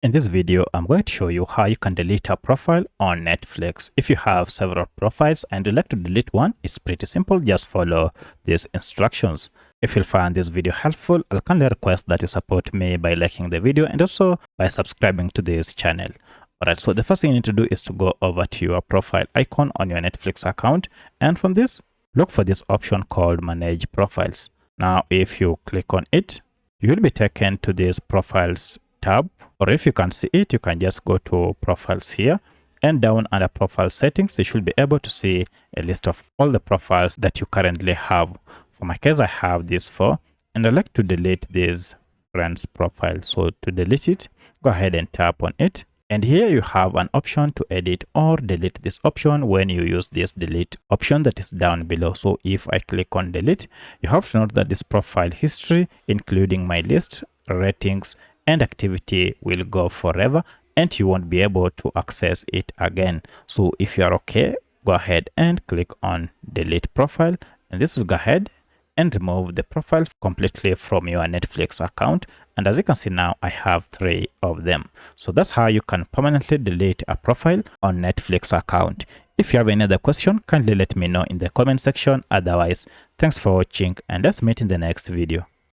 In this video, I'm going to show you how you can delete a profile on Netflix. If you have several profiles and you'd like to delete one, it's pretty simple. Just follow these instructions. If you find this video helpful, I'll kindly request that you support me by liking the video and also by subscribing to this channel. Alright, so the first thing you need to do is to go over to your profile icon on your Netflix account, and from this, look for this option called Manage Profiles. Now, if you click on it, you will be taken to this Profiles tab, or if you can't see it, you can just go to Profiles here, and down under Profile Settings, you should be able to see a list of all the profiles that you currently have. For my case, I have these 4, and I'd like to delete this friend's profile. So to delete it, go ahead and tap on it. And here you have an option to edit or delete this option when you use this delete option that is down below. So if I click on delete, you have to note that this profile history, including my list, ratings, and activity will go forever, and you won't be able to access it again. So if you are okay, go ahead and click on delete profile, and this will go ahead and remove the profile completely from your Netflix account. And as you can see now, I have 3 of them. So that's how you can permanently delete a profile on Netflix account. If you have any other question, kindly let me know in the comment section. Otherwise, thanks for watching, and let's meet in the next video.